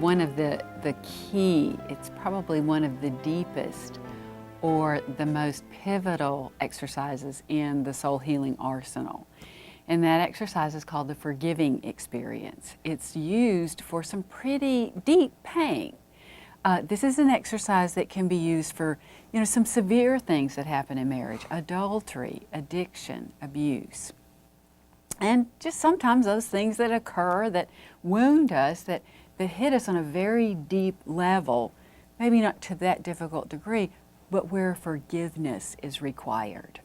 one of the key, it's probably one of the deepest or the most pivotal exercises in the soul healing arsenal. And that exercise is called the forgiving experience. It's used for some pretty deep pain. This is an exercise that can be used for, some severe things that happen in marriage: adultery, addiction, abuse. And just sometimes those things that occur that wound us, that hit us on a very deep level, maybe not to that difficult degree, but where forgiveness is required.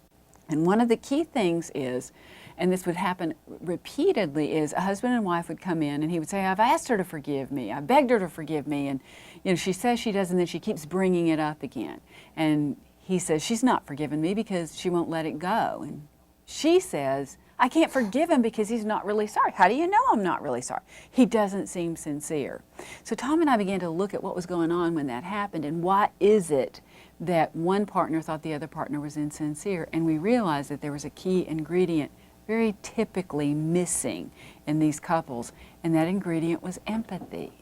And one of the key things is, and this would happen repeatedly, is a husband and wife would come in and he would say, I've asked her to forgive me, I begged her to forgive me, and she says she does, and then she keeps bringing it up again. And he says, she's not forgiven me because she won't let it go. And she says, I can't forgive him because he's not really sorry. How do you know I'm not really sorry? He doesn't seem sincere. So Tom and I began to look at what was going on when that happened, and why is it that one partner thought the other partner was insincere. And we realized that there was a key ingredient very typically missing in these couples, and that ingredient was empathy.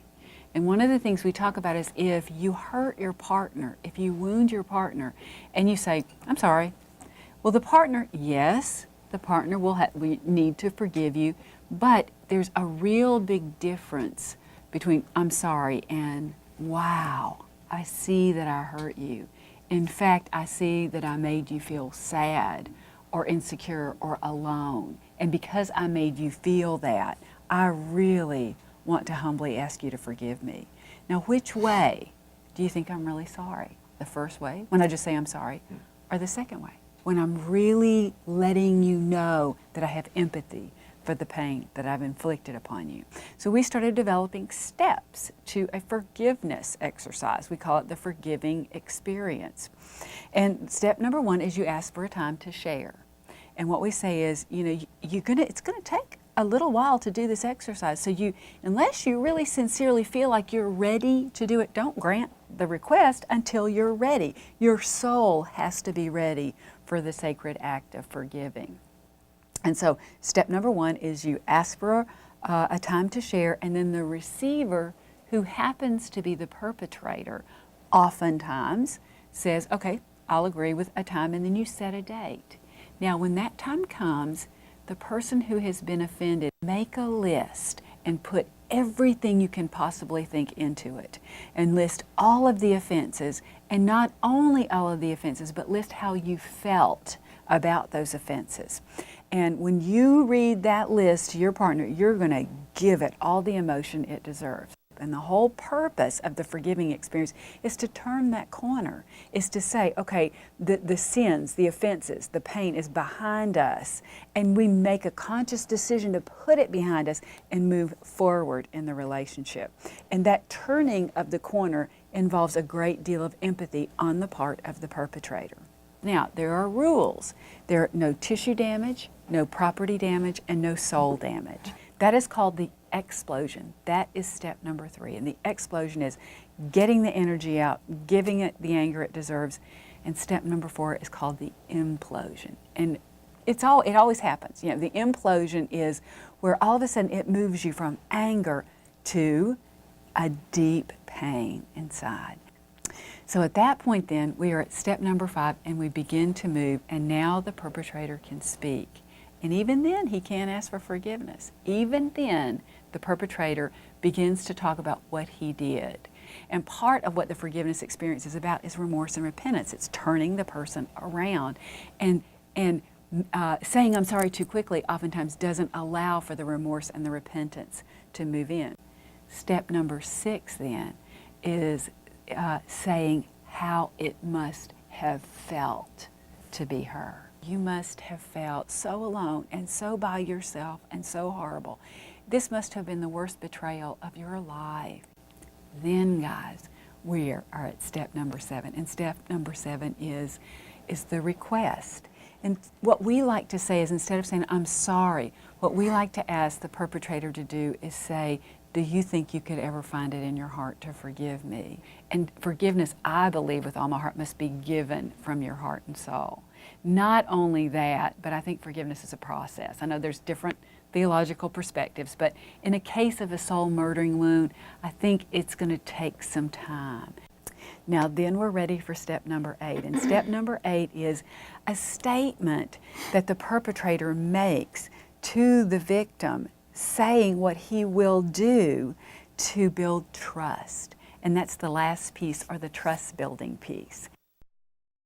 And one of the things we talk about is if you hurt your partner, if you wound your partner, and you say, I'm sorry, well, the partner, yes, the partner we need to forgive you, but there's a real big difference between I'm sorry and wow, I see that I hurt you. In fact, I see that I made you feel sad or insecure or alone. And because I made you feel that, I really want to humbly ask you to forgive me. Now, which way do you think I'm really sorry? The first way, when I just say I'm sorry, or the second way, when I'm really letting you know that I have empathy for the pain that I've inflicted upon you? So we started developing steps to a forgiveness exercise. We call it the forgiving experience. And step number one is you ask for a time to share. And what we say is, it's gonna take a little while to do this exercise. So unless you really sincerely feel like you're ready to do it, don't grant the request until you're ready. Your soul has to be ready for the sacred act of forgiving. And so step number one is you ask for a time to share, and then the receiver, who happens to be the perpetrator, oftentimes says, okay, I'll agree with a time, and then you set a date. Now, when that time comes, the person who has been offended, make a list and put everything you can possibly think into it, and list all of the offenses, and not only all of the offenses, but list how you felt about those offenses. And when you read that list to your partner, you're going to give it all the emotion it deserves. And the whole purpose of the forgiving experience is to turn that corner, is to say, okay, the sins, the offenses, the pain is behind us, and we make a conscious decision to put it behind us and move forward in the relationship. And that turning of the corner involves a great deal of empathy on the part of the perpetrator. Now, there are rules. There are no tissue damage, no property damage, and no soul damage. That is called the explosion. That is step number 3. And the explosion is getting the energy out, giving it the anger it deserves. And step number 4 is called the implosion. And it always happens. The implosion is where all of a sudden it moves you from anger to a deep pain inside. So at that point then, we are at step number 5, and we begin to move, and now the perpetrator can speak. And even then, he can't ask for forgiveness. Even then, the perpetrator begins to talk about what he did. And part of what the forgiveness experience is about is remorse and repentance. It's turning the person around. And saying I'm sorry too quickly oftentimes doesn't allow for the remorse and the repentance to move in. Step number 6 then is saying how it must have felt to be her. You must have felt so alone and so by yourself and so horrible. This must have been the worst betrayal of your life. Then, guys, we are at step number 7. And step number 7 is the request. And what we like to say is, instead of saying, I'm sorry, what we like to ask the perpetrator to do is say, do you think you could ever find it in your heart to forgive me? And forgiveness, I believe with all my heart, must be given from your heart and soul. Not only that, but I think forgiveness is a process. I know there's different theological perspectives, but in a case of a soul murdering wound, I think it's going to take some time. Now then we're ready for step number 8. And step number 8 is a statement that the perpetrator makes to the victim, saying what he will do to build trust. And that's the last piece, or the trust building piece.